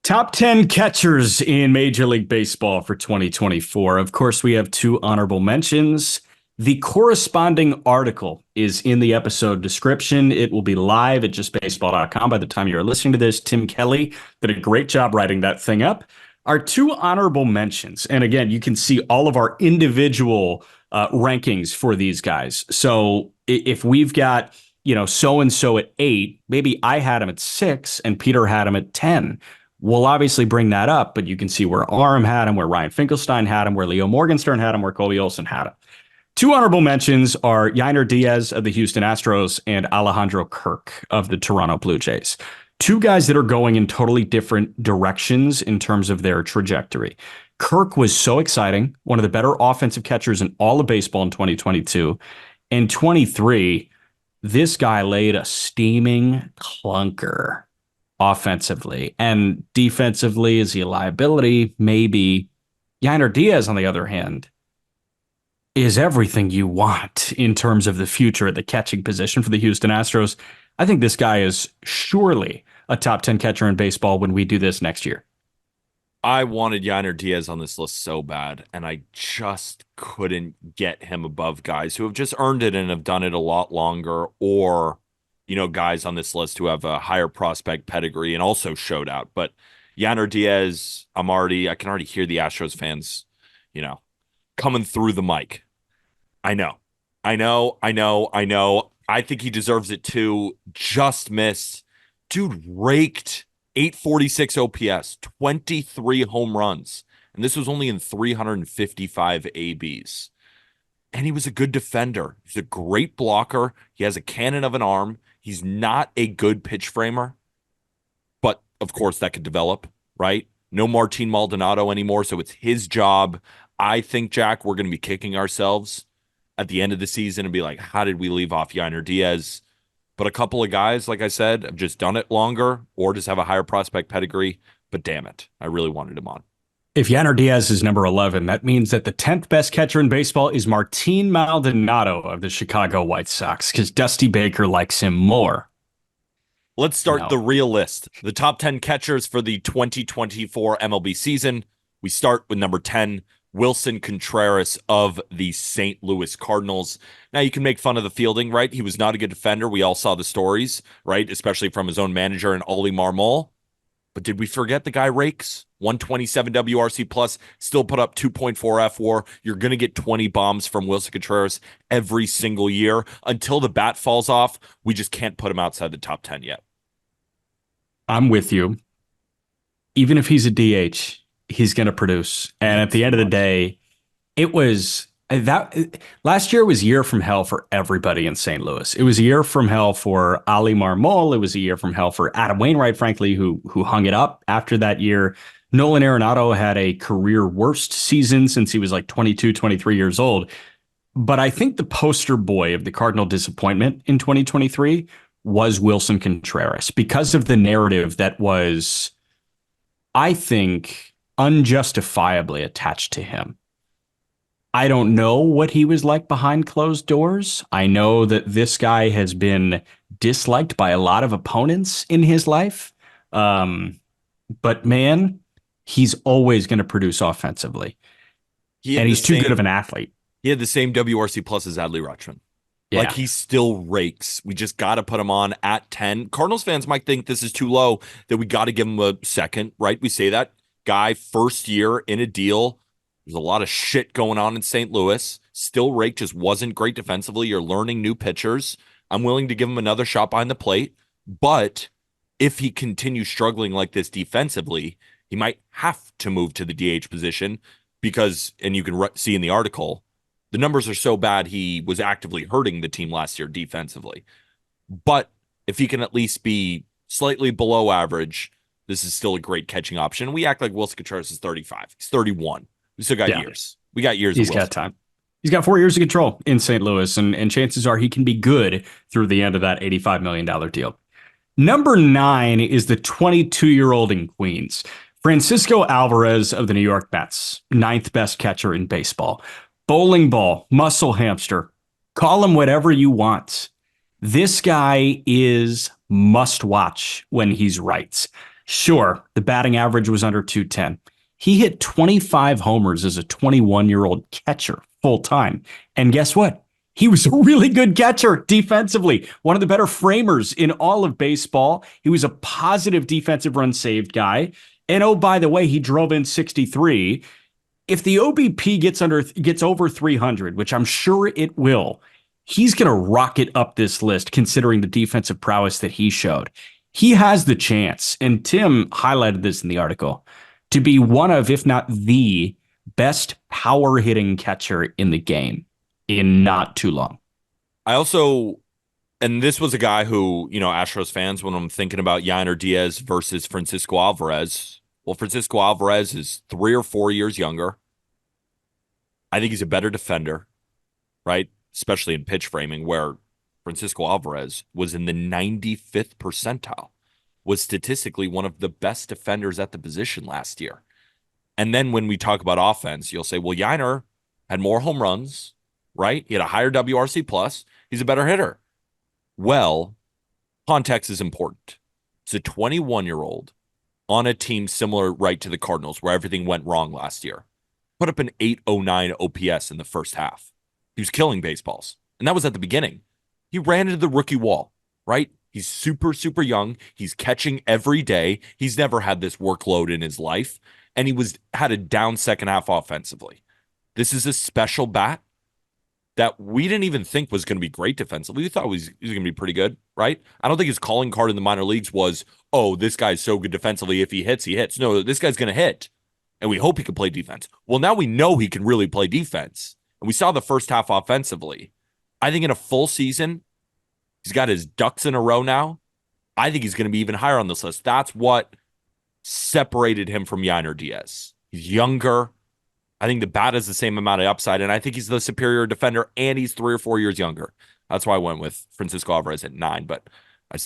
Top 10 catchers in Major League Baseball for 2024. Of course, we have two honorable mentions. The corresponding article is in the episode description. It will be live at justbaseball.com by the time you're listening to this. Tim Kelly did a great job writing that thing up. Our two honorable mentions, and again, you can see all of our individual rankings for these guys. So if we've got, so-and-so at 8, maybe I had him at 6 and Peter had him at 10. We'll obviously bring that up, but you can see where Aram had him, where Ryan Finkelstein had him, where Leo Morgenstern had him, where Colby Olson had him. Two honorable mentions are Yainer Diaz of the Houston Astros and Alejandro Kirk of the Toronto Blue Jays. Two guys that are going in totally different directions in terms of their trajectory. Kirk was so exciting, one of the better offensive catchers in all of baseball in 2022. In 23, this guy laid a steaming clunker offensively, and defensively, is he a liability? Maybe. Yainer Diaz, on the other hand, is everything you want in terms of the future at the catching position for the Houston Astros. I think this guy is surely a top 10 catcher in baseball when we do this next year. I wanted Yainer Diaz on this list so bad, and I just couldn't get him above guys who have just earned it and have done it a lot longer, or guys on this list who have a higher prospect pedigree and also showed out. But Yainer Diaz, I can already hear the Astros fans, coming through the mic. I know. I think he deserves it too. Just missed. Dude raked 846 OPS, 23 home runs. And this was only in 355 ABs. And he was a good defender. He's a great blocker. He has a cannon of an arm. He's not a good pitch framer, but of course that could develop, right? No Martin Maldonado anymore, so it's his job. I think, Jack, we're going to be kicking ourselves at the end of the season and be like, how did we leave off Yainer Diaz? But a couple of guys, like I said, have just done it longer or just have a higher prospect pedigree. But damn it, I really wanted him on. If Yainer Diaz is number 11, that means that the 10th best catcher in baseball is Martin Maldonado of the Chicago White Sox, because Dusty Baker likes him more. Let's start the real list. The top 10 catchers for the 2024 MLB season. We start with number 10, Wilson Contreras of the St. Louis Cardinals. Now, you can make fun of the fielding, right? He was not a good defender. We all saw the stories, right? Especially from his own manager and Oli Marmol. But did we forget the guy rakes? 127 WRC plus, still put up 2.4 FWAR. You're going to get 20 bombs from Wilson Contreras every single year. Until the bat falls off, we just can't put him outside the top 10 yet. I'm with you. Even if he's a DH, he's going to produce. And at the end of the day, it was that last year was a year from hell for everybody in St. Louis. It was a year from hell for Ali Marmol. It was a year from hell for Adam Wainwright, frankly, who hung it up after that year. Nolan Arenado had a career worst season since he was like 22, 23 years old. But I think the poster boy of the Cardinal disappointment in 2023 was Wilson Contreras because of the narrative that was, I think, unjustifiably attached to him. I don't know what he was like behind closed doors. I know that this guy has been disliked by a lot of opponents in his life. But man, he's always going to produce offensively. And he's too good of an athlete. He had the same WRC plus as Adley Rutschman. Yeah. Like, he still rakes. We just got to put him on at 10. Cardinals fans might think this is too low, that we got to give him a second, right? We say that. Guy, first year in a deal. There's a lot of shit going on in St. Louis. Still raked, just wasn't great defensively. You're learning new pitchers. I'm willing to give him another shot behind the plate. But if he continues struggling like this defensively, he might have to move to the DH position because, and you can see in the article, the numbers are so bad he was actively hurting the team last year defensively. But if he can at least be slightly below average, this is still a great catching option. We act like Wilson Contreras is 35. He's 31. We still got years. We got years. He's got time. He's got 4 years of control in St. Louis, and chances are he can be good through the end of that $85 million deal. Number 9 is the 22-year-old in Queens, Francisco Alvarez of the New York Mets, 9th best catcher in baseball. Bowling ball, muscle hamster, call him whatever you want. This guy is must watch when he's right. Sure, the batting average was under 210. He hit 25 homers as a 21-year-old catcher full time. And guess what? He was a really good catcher defensively, one of the better framers in all of baseball. He was a positive defensive run saved guy. And oh, by the way, he drove in 63. If the OBP gets over 300, which I'm sure it will, he's going to rocket up this list considering the defensive prowess that he showed. He has the chance, and Tim highlighted this in the article, to be one of, if not the best power hitting catcher in the game in not too long. I also, and this was a guy who, Astros fans, when I'm thinking about Yainer Diaz versus Francisco Alvarez, well, Francisco Alvarez is 3 or 4 years younger. I think he's a better defender, right? Especially in pitch framing, where Francisco Alvarez was in the 95th percentile, was statistically one of the best defenders at the position last year. And then when we talk about offense, you'll say, well, Yainer had more home runs, right? He had a higher WRC plus. He's a better hitter. Well, context is important. It's a 21-year-old on a team similar, right, to the Cardinals, where everything went wrong last year. Put up an 809 OPS in the first half. He was killing baseballs. And that was at the beginning. He ran into the rookie wall, right? He's super, super young. He's catching every day. He's never had this workload in his life. And he had a down second half offensively. This is a special bat that we didn't even think was going to be great defensively. We thought he was going to be pretty good, right? I don't think his calling card in the minor leagues was, oh, this guy's so good defensively. If he hits, he hits. No, this guy's going to hit. And we hope he can play defense. Well, now we know he can really play defense. And we saw the first half offensively. I think in a full season, he's got his ducks in a row now. I think he's going to be even higher on this list. That's what separated him from Yainer Diaz. He's younger. I think the bat has the same amount of upside, and I think he's the superior defender, and he's 3 or 4 years younger. That's why I went with Francisco Alvarez at 9, but I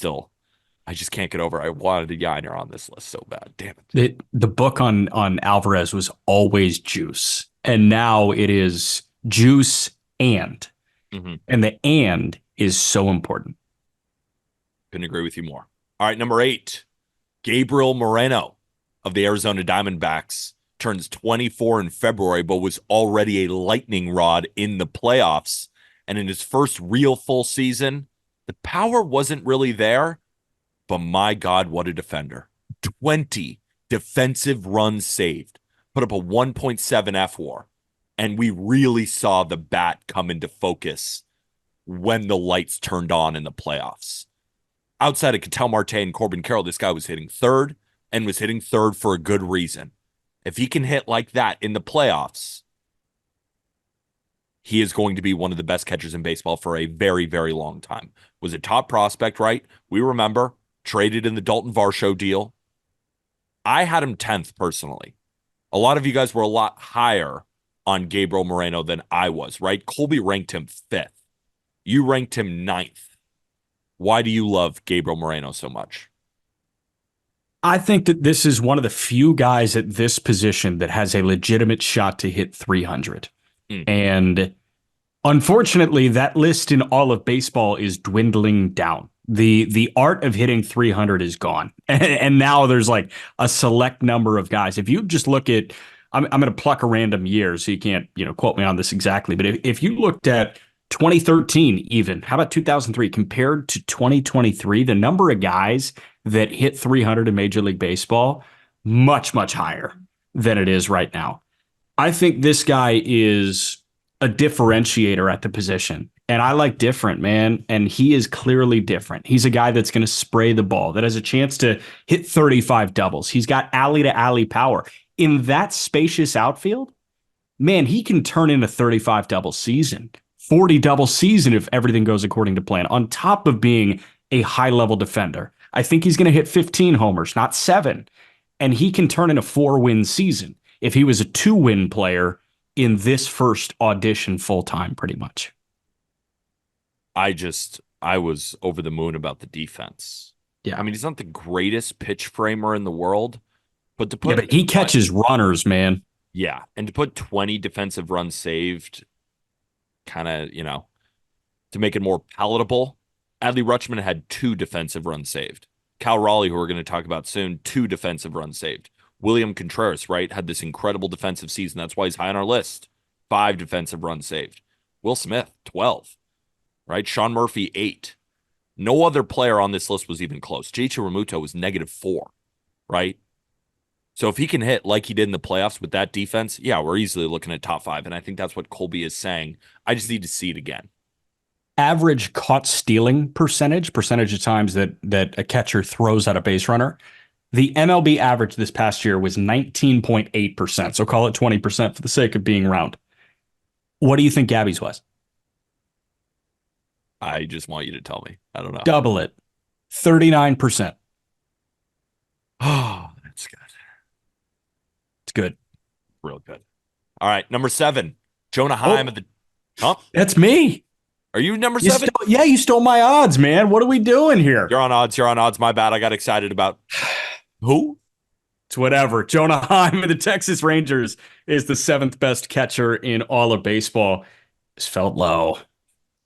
just can't get over. I wanted a Yainer on this list so bad. Damn it. The book on Alvarez was always juice, and now it is juice and. Mm-hmm. And the and is so important. Couldn't agree with you more. All right, number 8, Gabriel Moreno of the Arizona Diamondbacks turns 24 in February, but was already a lightning rod in the playoffs. And in his first real full season, the power wasn't really there, but my God, what a defender. 20 defensive runs saved, put up a 1.7 F-WAR. And we really saw the bat come into focus when the lights turned on in the playoffs. Outside of Ketel Marte and Corbin Carroll, this guy was hitting third and was hitting third for a good reason. If he can hit like that in the playoffs, he is going to be one of the best catchers in baseball for a very, very long time. Was a top prospect, right? We remember, traded in the Dalton Varsho deal. I had him 10th personally. A lot of you guys were a lot higher on Gabriel Moreno than I was, right? Colby ranked him 5th. You ranked him 9th. Why do you love Gabriel Moreno so much? I think that this is one of the few guys at this position that has a legitimate shot to hit 300. And unfortunately, that list in all of baseball is dwindling down. The art of hitting 300 is gone. And now there's like a select number of guys. If you just look at, I'm going to pluck a random year, so you can't, quote me on this exactly. But if you looked at 2013, even, how about 2003 compared to 2023, the number of guys that hit 300 in Major League Baseball, much, much higher than it is right now. I think this guy is a differentiator at the position. And I like different, man. And he is clearly different. He's a guy that's going to spray the ball, that has a chance to hit 35 doubles. He's got alley-to-alley power. In that spacious outfield, man, he can turn in a 35 double season, 40 double season if everything goes according to plan, on top of being a high-level defender. I think he's going to hit 15 homers, not 7. And he can turn in a 4-win season if he was a 2-win player in this first audition full-time, pretty much. I was over the moon about the defense. Yeah. I mean, he's not the greatest pitch framer in the world, but to put... Yeah, but he catches runners, man. Yeah, and to put 20 defensive runs saved, kind of, to make it more palatable, Adley Rutschman had 2 defensive runs saved. Cal Raleigh, who we're going to talk about soon, 2 defensive runs saved. William Contreras, right, had this incredible defensive season. That's why he's high on our list. 5 defensive runs saved. Will Smith, 12, right? Sean Murphy, 8. No other player on this list was even close. JT Realmuto was -4, right? So if he can hit like he did in the playoffs with that defense, yeah, we're easily looking at top 5. And I think that's what Colby is saying. I just need to see it again. Average caught stealing percentage of times that a catcher throws at a base runner. The MLB average this past year was 19.8%. So call it 20% for the sake of being round. What do you think Gabby's was? I just want you to tell me. I don't know. Double it. 39%. Oh, that's good. It's good. Real good. All right. Number 7, Jonah Heim at the. Huh? That's me. Are you number 7? You stole my odds, man. What are we doing here? You're on odds. You're on odds. My bad. I got excited about who? It's whatever. Jonah Heim of the Texas Rangers is the 7th best catcher in all of baseball. This felt low.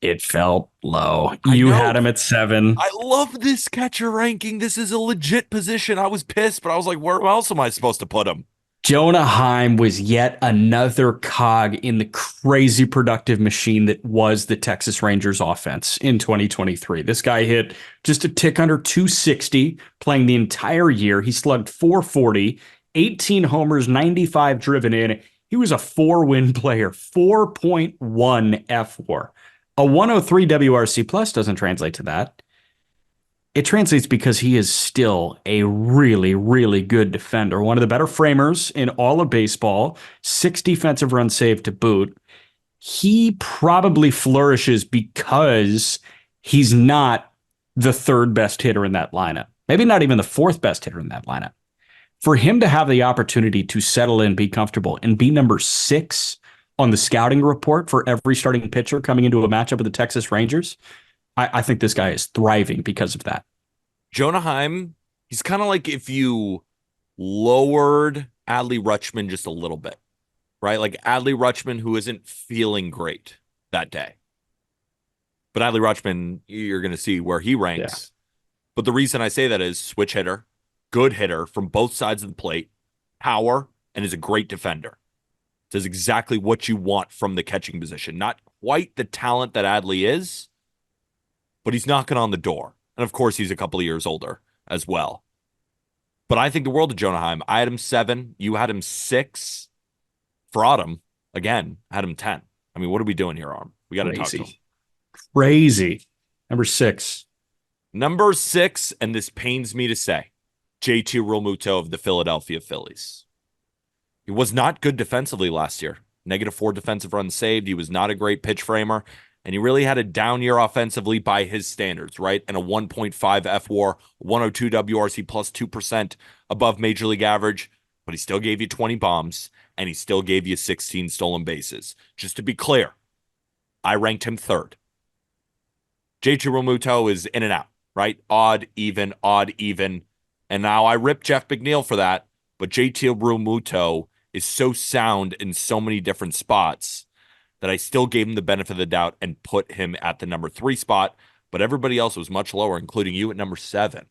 It felt low. You had him at 7. I love this catcher ranking. This is a legit position. I was pissed, but I was like, where else am I supposed to put him? Jonah Heim was yet another cog in the crazy productive machine that was the Texas Rangers offense in 2023. This guy hit just a tick under 260 playing the entire year. He slugged 440, 18 homers, 95 driven in. He was a 4-win player, 4.1 F4. A 103 WRC plus doesn't translate to that. It translates because he is still a really, really good defender. One of the better framers in all of baseball. 6 defensive runs saved to boot. He probably flourishes because he's not the 3rd best hitter in that lineup. Maybe not even the 4th best hitter in that lineup. For him to have the opportunity to settle in, be comfortable, and be number 6 on the scouting report for every starting pitcher coming into a matchup with the Texas Rangers, I think this guy is thriving because of that. Jonah Heim, he's kind of like if you lowered Adley Rutschman just a little bit, right? Like Adley Rutschman, who isn't feeling great that day. But Adley Rutschman, you're going to see where he ranks. Yeah. But the reason I say that is switch hitter, good hitter from both sides of the plate, power, and is a great defender. Does exactly what you want from the catching position. Not quite the talent that Adley is, but he's knocking on the door. And of course, he's a couple of years older as well. But I think the world of Jonah Heim. I had him 7. You had him 6. For Autumn, again, had him 10. I mean, what are we doing here, Arm? We got to talk to him. Crazy. Number 6. Number 6, and this pains me to say, JT Realmuto of the Philadelphia Phillies. He was not good defensively last year. -4 defensive runs saved. He was not a great pitch framer. And he really had a down year offensively by his standards, right? And a 1.5 F-WAR, 102 WRC plus 2% above major league average. But he still gave you 20 bombs, and he still gave you 16 stolen bases. Just to be clear, I ranked him 3rd. JT Realmuto is in and out, right? Odd, even. And now I rip Jeff McNeil for that. But JT Realmuto is so sound in so many different spots that I still gave him the benefit of the doubt and put him at the number 3 spot, but everybody else was much lower, including you at number 7.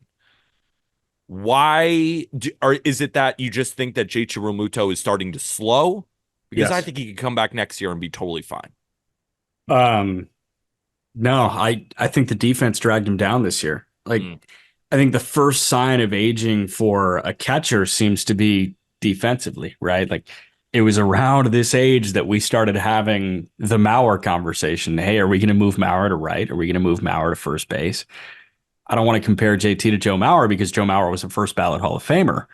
Why, or is it that you just think that JT Realmuto is starting to slow? Because yes. I think he could come back next year and be totally fine. No, I think the defense dragged him down this year. I think the first sign of aging for a catcher seems to be defensively, right? Like, it was around this age that we started having the Mauer conversation. Hey, are we going to move Mauer to right? Are we going to move Mauer to first base? I don't want to compare JT to Joe Mauer because Joe Mauer was a first ballot Hall of Famer.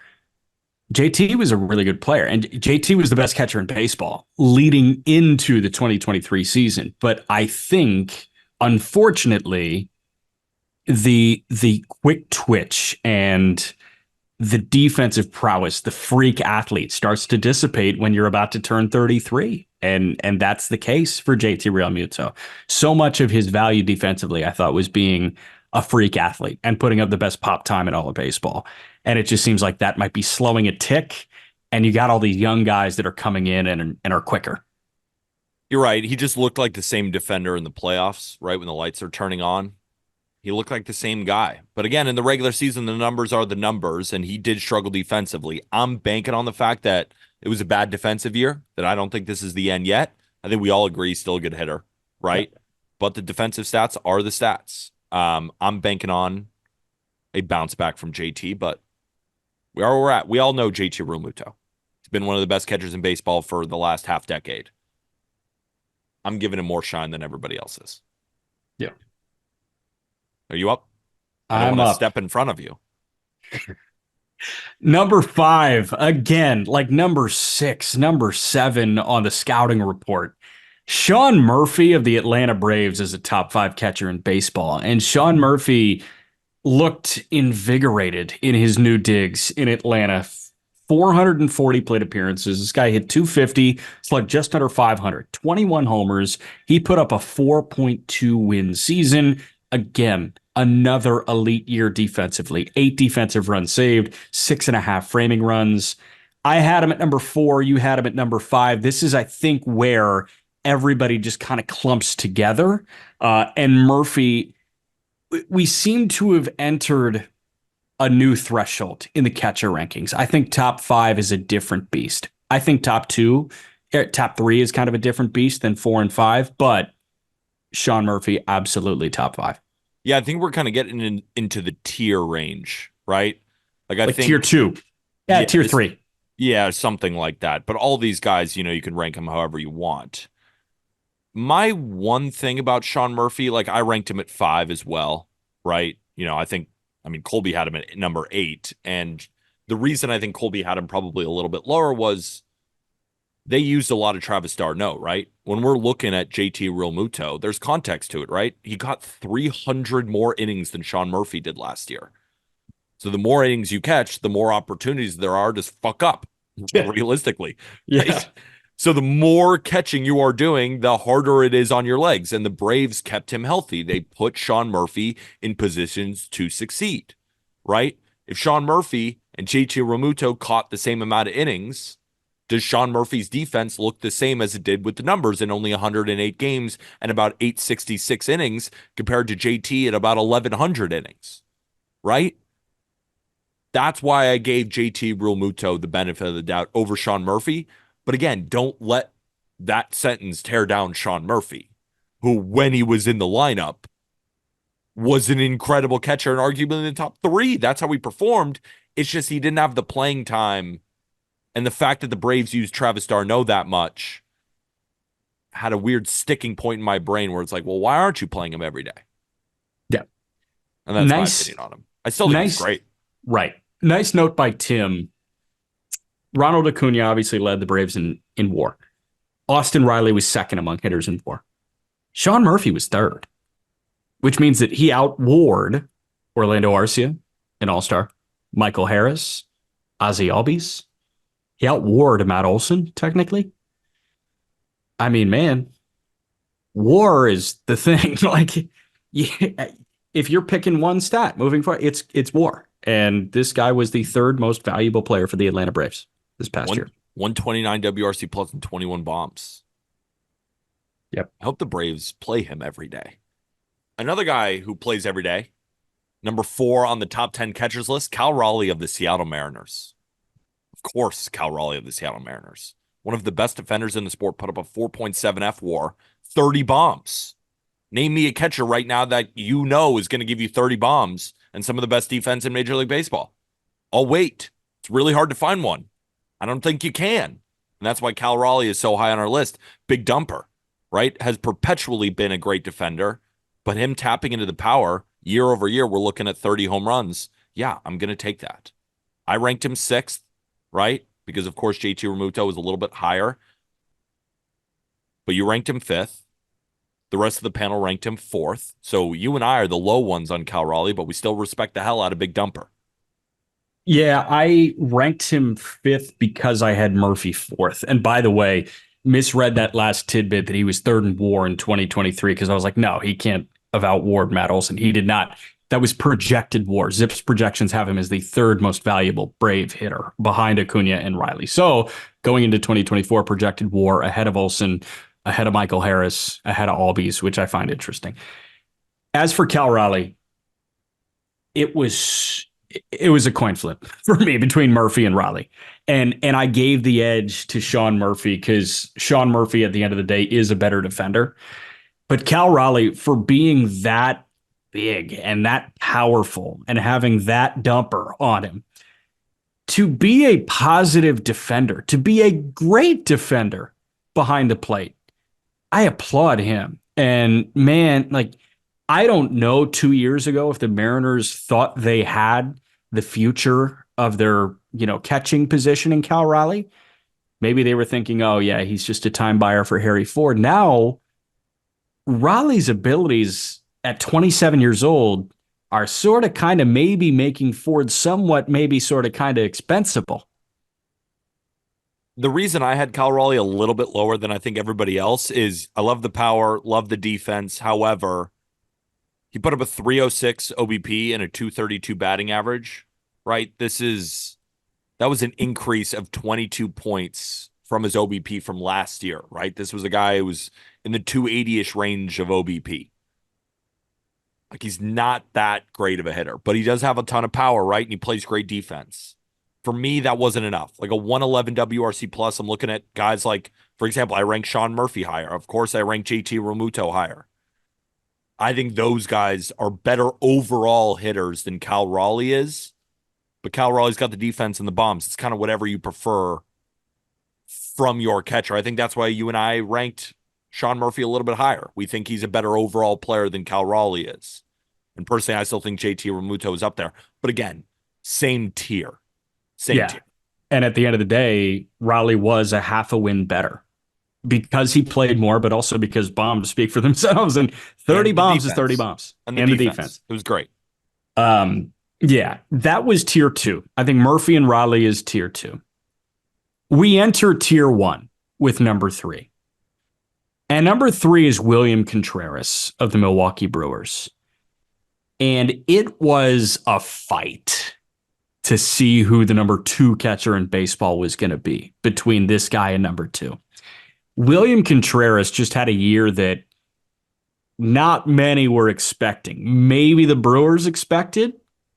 JT was a really good player, and JT was the best catcher in baseball leading into the 2023 season. But I think, unfortunately, the quick twitch and the defensive prowess, the freak athlete starts to dissipate when you're about to turn 33. And that's the case for JT Realmuto. So much of his value defensively, I thought, was being a freak athlete and putting up the best pop time in all of baseball. And it just seems like that might be slowing a tick. And you got all these young guys that are coming in and are quicker. You're right. He just looked like the same defender in the playoffs, right? When the lights are turning on. He looked like the same guy. But again, in the regular season, the numbers are the numbers, and he did struggle defensively. I'm banking on the fact that it was a bad defensive year, that I don't think this is the end yet. I think we all agree he's still a good hitter, right? Yeah. But the defensive stats are the stats. I'm banking on a bounce back from JT, but we are where we're at. We all know JT Realmuto. He's been one of the best catchers in baseball for the last half decade. I'm giving him more shine than everybody else is. Yeah. Are you up? I don't I'm want to up. step in front of you. Number 5, again, like number 6, number 7 on the scouting report. Sean Murphy of the Atlanta Braves is a top 5 catcher in baseball. And Sean Murphy looked invigorated in his new digs in Atlanta. 440 plate appearances. This guy hit 250, slugged just under 500, 21 homers. He put up a 4.2 win season. Again, another elite year defensively. 8 defensive runs saved, 6.5 framing runs. I had him at number 4. You had him at number 5. This is, I think, where everybody just kind of clumps together. And Murphy, we seem to have entered a new threshold in the catcher rankings. I think top 5 is a different beast. I think top 3 is kind of a different beast than 4 and 5, but Sean Murphy, absolutely top 5. Yeah, I think we're kind of getting into the tier range, right? Like I think tier 2. Yeah, tier 3. Yeah, something like that. But all these guys, you can rank them however you want. My one thing about Sean Murphy, like I ranked him at 5 as well, right? Colby had him at number 8. And the reason I think Colby had him probably a little bit lower was they used a lot of Travis d'Arnaud, right? When we're looking at JT Realmuto, there's context to it, right? He got 300 more innings than Sean Murphy did last year. So the more innings you catch, the more opportunities there are to fuck up, realistically. Yeah. Right? So the more catching you are doing, the harder it is on your legs. And the Braves kept him healthy. They put Sean Murphy in positions to succeed, right? If Sean Murphy and JT Realmuto caught the same amount of innings, does Sean Murphy's defense look the same as it did with the numbers in only 108 games and about 866 innings compared to JT at about 1,100 innings, right? That's why I gave JT Realmuto the benefit of the doubt over Sean Murphy. But again, don't let that sentence tear down Sean Murphy, who, when he was in the lineup, was an incredible catcher and arguably in the top 3. That's how he performed. It's just he didn't have the playing time. And the fact that the Braves used Travis d'Arnaud that much had a weird sticking point in my brain where it's like, well, why aren't you playing him every day? Yeah. And that's my opinion on him. I still think he's great. Right. Nice note by Tim. Ronald Acuna obviously led the Braves in WAR. Austin Riley was second among hitters in WAR. Sean Murphy was third, which means that he outwarred Orlando Arcia, an all-star, Michael Harris, Ozzie Albies. He outwarred Matt Olson, technically. I mean, man, WAR is the thing. If you're picking one stat moving forward, it's WAR. And this guy was the 3rd most valuable player for the Atlanta Braves this past year. 129 WRC plus and 21 bombs. Yep. I hope the Braves play him every day. Another guy who plays every day, number 4 on the top 10 catchers list, Cal Raleigh of the Seattle Mariners. Of course, Cal Raleigh of the Seattle Mariners. One of the best defenders in the sport, put up a 4.7 F WAR, 30 bombs. Name me a catcher right now that you know is going to give you 30 bombs and some of the best defense in Major League Baseball. I'll wait. It's really hard to find one. I don't think you can. And that's why Cal Raleigh is so high on our list. Big dumper, right? Has perpetually been a great defender, but him tapping into the power year over year, we're looking at 30 home runs. Yeah, I'm going to take that. I ranked him 6th, right? Because, of course, JT Realmuto was a little bit higher. But you ranked him 5th. The rest of the panel ranked him 4th. So you and I are the low ones on Cal Raleigh, but we still respect the hell out of Big Dumper. Yeah, I ranked him 5th because I had Murphy 4th. And by the way, misread that last tidbit that he was 3rd in WAR in 2023 because I was like, no, he can't have outwarred Matt Olson. He did not. That was projected WAR. Zip's projections have him as the 3rd most valuable Brave hitter behind Acuna and Riley. So going into 2024, projected WAR ahead of Olson, ahead of Michael Harris, ahead of Albies, which I find interesting. As for Cal Raleigh, it was it was a coin flip for me between Murphy and Raleigh. And I gave the edge to Sean Murphy because Sean Murphy at the end of the day is a better defender. But Cal Raleigh, for being that big and that powerful and having that dumper on him, to be a positive defender, to be a great defender behind the plate, I applaud him. And man, like, I don't know 2 years ago if the Mariners thought they had the future of their, catching position in Cal Raleigh. Maybe they were thinking, oh, yeah, he's just a time buyer for Harry Ford. Now, Raleigh's abilities at 27 years old are sort of kind of maybe making Ford somewhat maybe sort of kind of expensible. The reason I had Cal Raleigh a little bit lower than I think everybody else is I love the power, love the defense. However, he put up a 306 OBP and a 232 batting average, right? That was an increase of 22 points from his OBP from last year, right? This was a guy who was in the 280-ish range of OBP. Like, he's not that great of a hitter, but he does have a ton of power, right? And he plays great defense. For me, that wasn't enough. Like a 111 WRC plus, I'm looking at guys like, for example, I rank Sean Murphy higher. Of course, I rank JT Realmuto higher. I think those guys are better overall hitters than Cal Raleigh is. But Cal Raleigh's got the defense and the bombs. It's kind of whatever you prefer from your catcher. I think that's why you and I ranked Sean Murphy a little bit higher. We think he's a better overall player than Cal Raleigh is. And personally, I still think JT Realmuto is up there. But again, same tier. Same tier. And at the end of the day, Raleigh was a half a win better because he played more, but also because bombs speak for themselves. And 30 bombs is 30 bombs. And the defense. It was great. Yeah, that was tier 2. I think Murphy and Raleigh is tier 2. We enter tier 1 with number 3. And number 3 is William Contreras of the Milwaukee Brewers. And it was a fight to see who the number 2 catcher in baseball was going to be between this guy and number 2. William Contreras just had a year that not many were expecting. Maybe the Brewers expected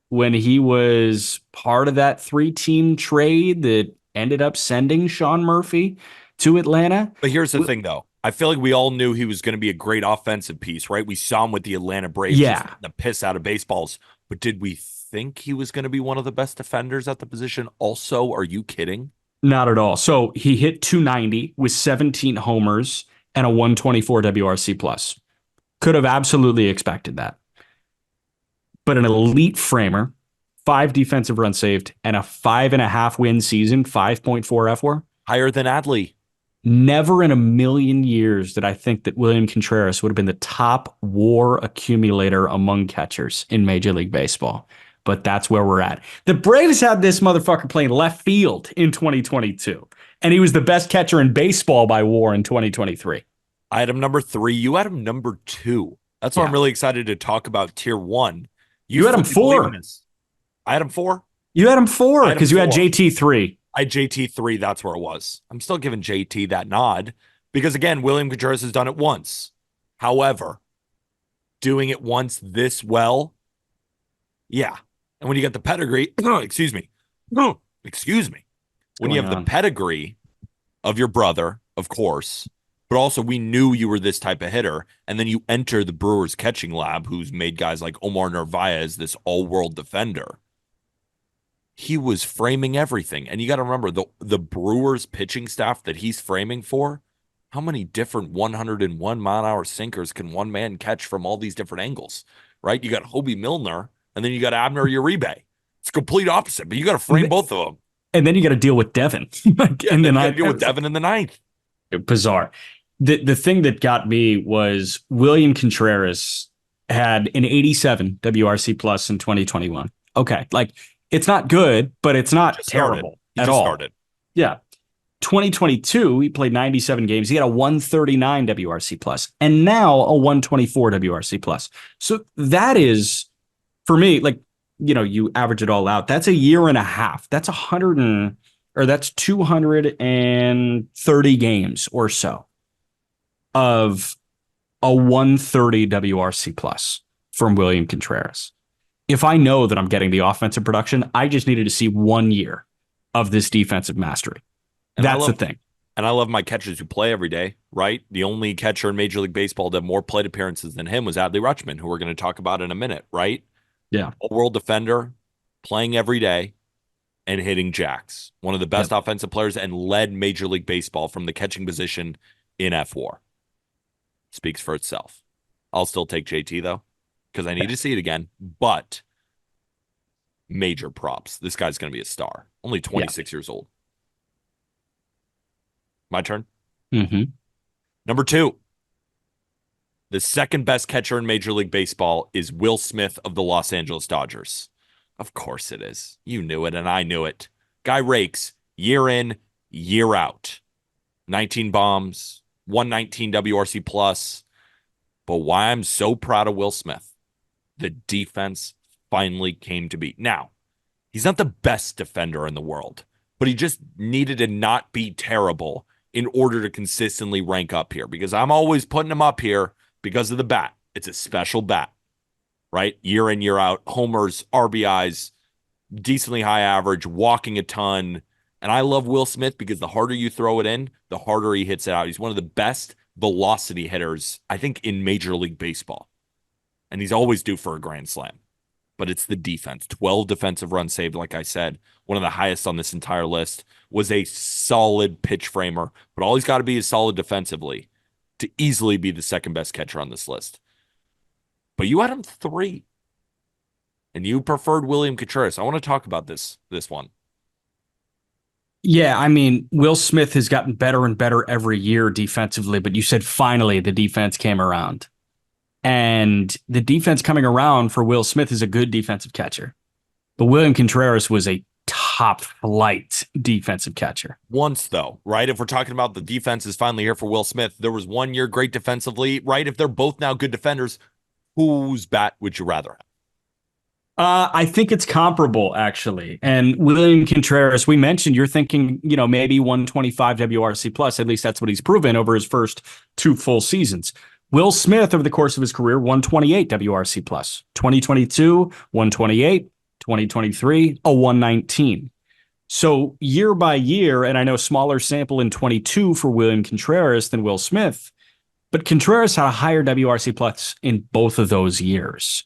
when he was part of that 3-team trade that ended up sending Sean Murphy to Atlanta. But here's the thing, though. I feel like we all knew he was going to be a great offensive piece, right? We saw him with the Atlanta Braves, just the piss out of baseballs. But did we think he was going to be one of the best defenders at the position also? Are you kidding? Not at all. So he hit 290 with 17 homers and a 124 WRC plus. Could have absolutely expected that. But an elite framer, 5 defensive runs saved, and a 5.5 win season, 5.4 FWAR. Higher than Adley. Never in a million years did I think that William Contreras would have been the top WAR accumulator among catchers in Major League Baseball. But that's where we're at. The Braves had this motherfucker playing left field in 2022, and he was the best catcher in baseball by WAR in 2023. I had him number 3. You had him number 2. That's why I'm really excited to talk about tier 1. You had him 4. I had him 4. You had him 4 because you had JT 3. I had JT 3. That's where it was. I'm still giving JT that nod because, again, William Contreras has done it once. However, doing it once this well, yeah. And when you get the pedigree, excuse me. When you have the pedigree of your brother, of course, but also we knew you were this type of hitter, and then you enter the Brewers catching lab, who's made guys like Omar Narvaez this all-world defender. He was framing everything. And you got to remember, the Brewers pitching staff that he's framing for, how many different 101-mile-an-hour sinkers can one man catch from all these different angles, right? You got Hobie Milner, and then you got Abner Uribe. It's complete opposite, but you got to frame both of them. And then you got to deal with Devin. And then deal with Devin in the 9th. Bizarre. The thing that got me was William Contreras had an 87 WRC plus in 2021. Okay, like it's not good, but it's not terrible at all. Yeah. 2022, he played 97 games. He had a 139 WRC plus, and now a 124 WRC plus. So that is, for me, like, you average it all out. That's a year and a half. That's 230 games or so of a 130 WRC plus from William Contreras. if I know that I'm getting the offensive production, I just needed to see 1 year of this defensive mastery. And That's the thing. And I love my catchers who play every day, right? The only catcher in Major League Baseball to have more plate appearances than him was Adley Rutschman, who we're going to talk about in a minute, right? Yeah. All-world defender, playing every day, and hitting jacks. One of the best offensive players and led Major League Baseball from the catching position in F4. Speaks for itself. I'll still take JT, though, because I need to see it again. But major props. This guy's going to be a star. Only 26 years old. My turn? Mm-hmm. Number 2. The second best catcher in Major League Baseball is Will Smith of the Los Angeles Dodgers. Of course it is. You knew it, and I knew it. Guy rakes year in, year out. 19 bombs, 119 WRC plus. But why I'm so proud of Will Smith, the defense finally came to be. Now, he's not the best defender in the world, but he just needed to not be terrible in order to consistently rank up here, because I'm always putting him up here because of the bat. It's a special bat, right? Year in, year out, homers, RBIs, decently high average, walking a ton. And I love Will Smith because the harder you throw it in, the harder he hits it out. He's one of the best velocity hitters, I think, in Major League Baseball. And he's always due for a grand slam. But it's the defense. 12 defensive runs saved, like I said. One of the highest on this entire list. Was a solid pitch framer. But all he's got to be is solid defensively to easily be the second best catcher on this list. But you had him 3. And you preferred William Contreras. I want to talk about this one. Yeah, I mean, Will Smith has gotten better and better every year defensively, but you said finally the defense came around. And the defense coming around for Will Smith is a good defensive catcher. But William Contreras was a top flight defensive catcher. Once, though, right? If we're talking about the defense is finally here for Will Smith, there was 1 year great defensively, right? If they're both now good defenders, whose bat would you rather have? I think it's comparable, actually. And William Contreras, we mentioned you're thinking, maybe 125 WRC plus. At least that's what he's proven over his first 2 full seasons. Will Smith, over the course of his career, 128 WRC plus. 2022, 128. 2023, a 119. So year by year, and I know smaller sample in 22 for William Contreras than Will Smith, but Contreras had a higher WRC plus in both of those years.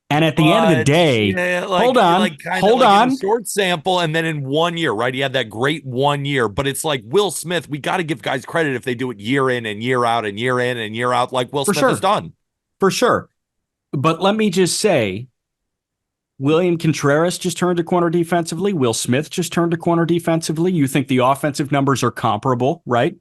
And at the end of the day, hold on. Short sample, and then in 1 year, right? He had that great 1 year, but it's like Will Smith, we got to give guys credit if they do it year in and year out and year in and year out, like Will Smith has done. For sure. But let me just say, William Contreras just turned a corner defensively. Will Smith just turned a corner defensively. You think the offensive numbers are comparable, right?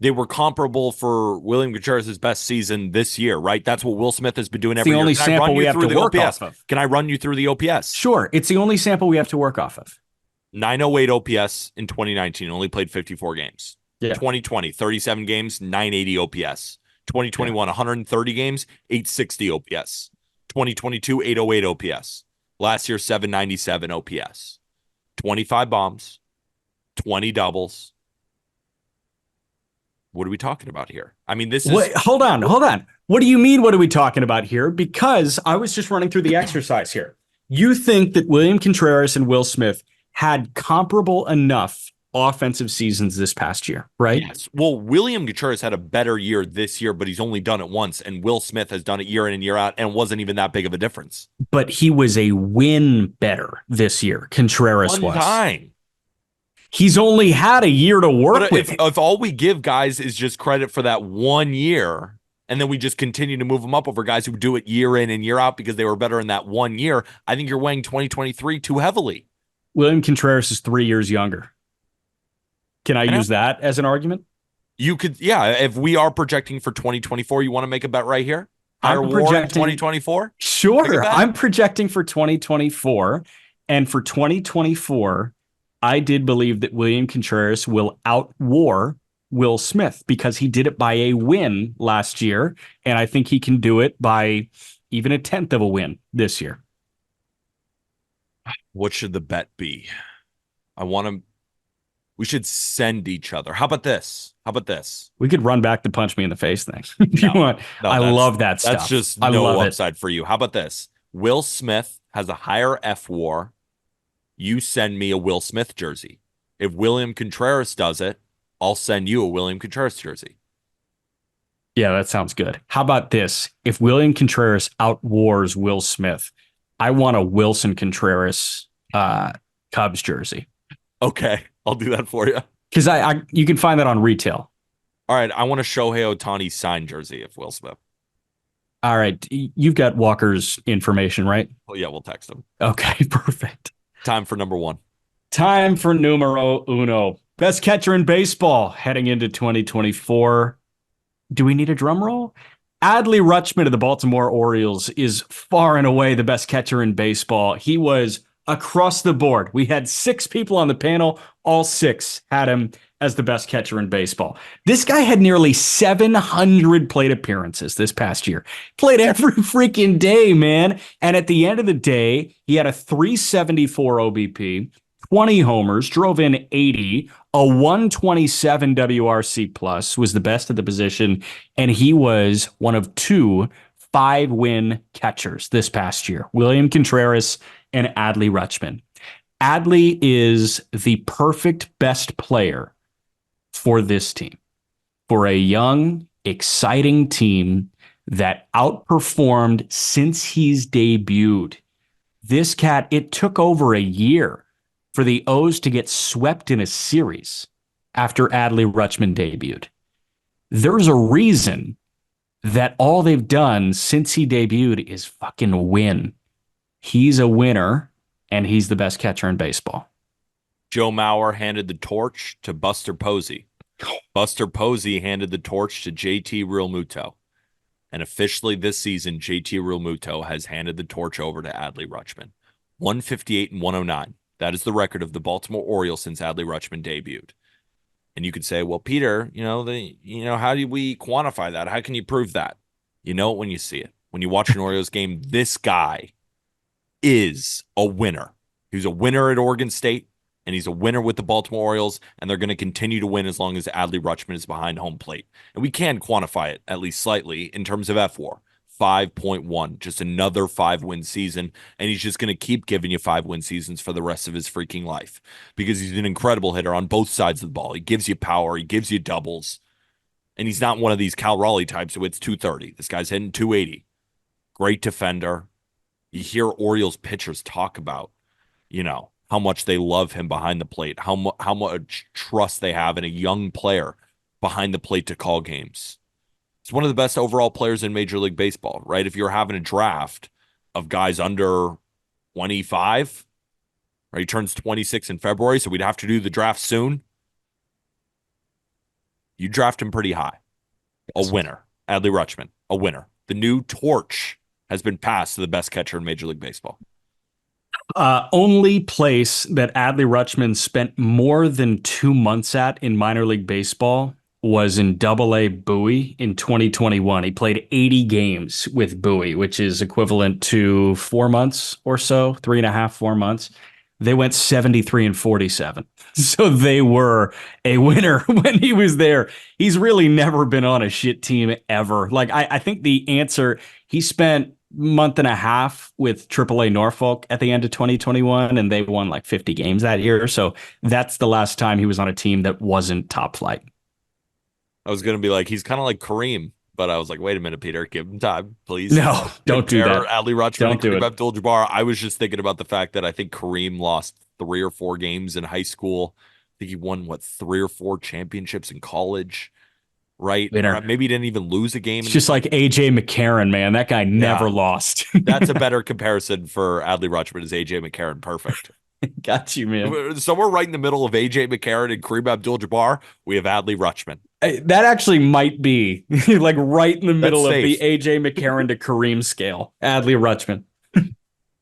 They were comparable for William Contreras' best season this year, right? That's what Will Smith has been doing every year. It's the only sample we have to work off of. Can I run you through the OPS? Sure. It's the only sample we have to work off of. 908 OPS in 2019, only played 54 games. Yeah. 2020, 37 games, 980 OPS. 2021, 130 games, 860 OPS. 2022, 808 OPS. Last year, 797 OPS. 25 bombs, 20 doubles. What are we talking about here? I mean, this is... Wait, hold on. What do you mean, what are we talking about here? Because I was just running through the exercise here. You think that William Contreras and Will Smith had comparable enough offensive seasons this past year, right? Yes. Well, William Contreras had a better year this year, but he's only done it once, and Will Smith has done it year in and year out, and wasn't even that big of a difference. But he was a win better this year. Contreras One time. He's only had a year to work with. If all we give guys is just credit for that 1 year, and then we just continue to move them up over guys who do it year in and year out because they were better in that 1 year, I think you're weighing 2023 too heavily. William Contreras is 3 years younger. Can I use that as an argument? You could, yeah. If we are projecting for 2024, you want to make a bet right here? Higher WAR in 2024? Sure. I'm projecting for 2024. And for 2024, I did believe that William Contreras will out-WAR Will Smith because he did it by a win last year. And I think he can do it by even a 10th of a win this year. What should the bet be? We should send each other. How about this? We could run back the punch me in the face thing. If you want. I love that stuff. That's just no upside for you. How about this? Will Smith has a higher F WAR. You send me a Will Smith jersey. If William Contreras does it, I'll send you a William Contreras jersey. Yeah, that sounds good. How about this? If William Contreras outwars Will Smith, I want a Wilson Contreras Cubs jersey. Okay, I'll do that for you. Because you can find that on retail. All right, I want a Shohei Ohtani signed jersey of Will Smith. All right, you've got Walker's information, right? Oh yeah, we'll text him. Okay, perfect. Time for number one. Time for numero uno. Best catcher in baseball heading into 2024. Do we need a drum roll? Adley Rutschman of the Baltimore Orioles is far and away the best catcher in baseball. He was across the board. We had 6 people on the panel. All 6 had him as the best catcher in baseball. This guy had nearly 700 plate appearances this past year. Played every freaking day, man. And at the end of the day, he had a 374 OBP, 20 homers, drove in 80, a 127 WRC plus, was the best at the position, and he was one of 2 5-win catchers this past year, William Contreras and Adley Rutschman. Adley is the perfect best player for this team, for a young, exciting team that outperformed since he's debuted. This cat, it took over a year for the O's to get swept in a series after Adley Rutschman debuted. There's a reason that all they've done since he debuted is fucking win. He's a winner, and he's the best catcher in baseball. Joe Mauer handed the torch to Buster Posey. Buster Posey handed the torch to JT Realmuto. And officially this season, JT Realmuto has handed the torch over to Adley Rutschman. 158 and 109. That is the record of the Baltimore Orioles since Adley Rutschman debuted. And you could say, well, Peter, how do we quantify that? How can you prove that? You know it when you see it. When you watch an Orioles game, this guy is a winner. He was a winner at Oregon State, and he's a winner with the Baltimore Orioles, and they're going to continue to win as long as Adley Rutschman is behind home plate. And we can quantify it, at least slightly, in terms of F4. 5.1, just another 5-win season, and he's just going to keep giving you 5-win seasons for the rest of his freaking life because he's an incredible hitter on both sides of the ball. He gives you power, he gives you doubles, and he's not one of these Cal Raleigh types who hits 230. This guy's hitting 280. Great defender. You hear Orioles pitchers talk about, how much they love him behind the plate, how much trust they have in a young player behind the plate to call games. He's one of the best overall players in Major League Baseball, right? If you're having a draft of guys under 25, right? He turns 26 in February, so we'd have to do the draft soon. You draft him pretty high. A winner. Adley Rutschman, a winner. The new torch has been passed to the best catcher in Major League Baseball. Only place that Adley Rutschman spent more than 2 months at in minor league baseball was in Double-A Bowie in 2021. He played 80 games with Bowie, which is equivalent to 4 months or so, 3.5, 4 months. They went 73 and 47. So they were a winner when he was there. He's really never been on a shit team ever. Like, I think the answer, he spent month and a half with AAA Norfolk at the end of 2021, and they won like 50 games that year. So that's the last time he was on a team that wasn't top flight. I was going to be like, he's kind of like Kareem, but I was like, wait a minute, Peter, give him time, please. No, don't do that. Adley Rutschman and Kareem Abdul-Jabbar. I was just thinking about the fact that I think Kareem lost 3 or 4 games in high school. I think he won, 3 or 4 championships in college, right? Maybe he didn't even lose a game. It's just like A.J. McCarron, man. That guy never lost. That's a better comparison for Adley Rutschman as A.J. McCarron. Perfect. Got you, man. Somewhere right in the middle of A.J. McCarron and Kareem Abdul-Jabbar, we have Adley Rutschman. That actually might be like right in the middle of the A.J. McCarron to Kareem scale. Adley Rutschman.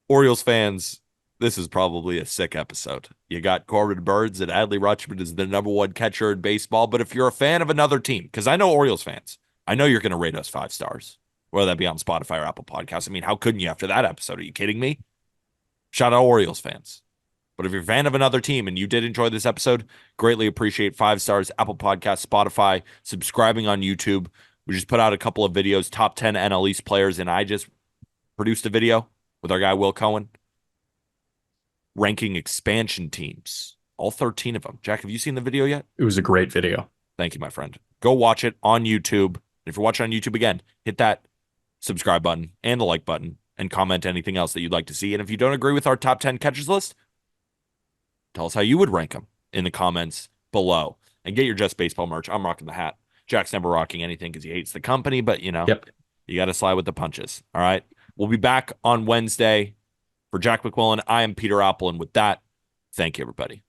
Orioles fans, this is probably a sick episode. You got Corbin Burns and Adley Rutschman is the number 1 catcher in baseball. But if you're a fan of another team, because I know Orioles fans, I know you're going to rate us 5 stars, whether that be on Spotify or Apple Podcasts. I mean, how couldn't you after that episode? Are you kidding me? Shout out Orioles fans. But if you're a fan of another team and you did enjoy this episode, greatly appreciate 5 stars, Apple Podcasts, Spotify, subscribing on YouTube. We just put out a couple of videos, top 10 NL East players, and I just produced a video. with our guy Will Cohen, ranking expansion teams, all 13 of them. Jack, have you seen the video yet? It was a great video. Thank you, my friend. Go watch it on YouTube. If you're watching on YouTube again, hit that subscribe button and the like button and comment anything else that you'd like to see. And if you don't agree with our top 10 catchers list, tell us how you would rank them in the comments below. And get your Just Baseball merch. I'm rocking the hat. Jack's never rocking anything because he hates the company, but you know, you got to slide with the punches. All right. We'll be back on Wednesday. For Jack McMullen, I am Peter Appel. And with that, thank you, everybody.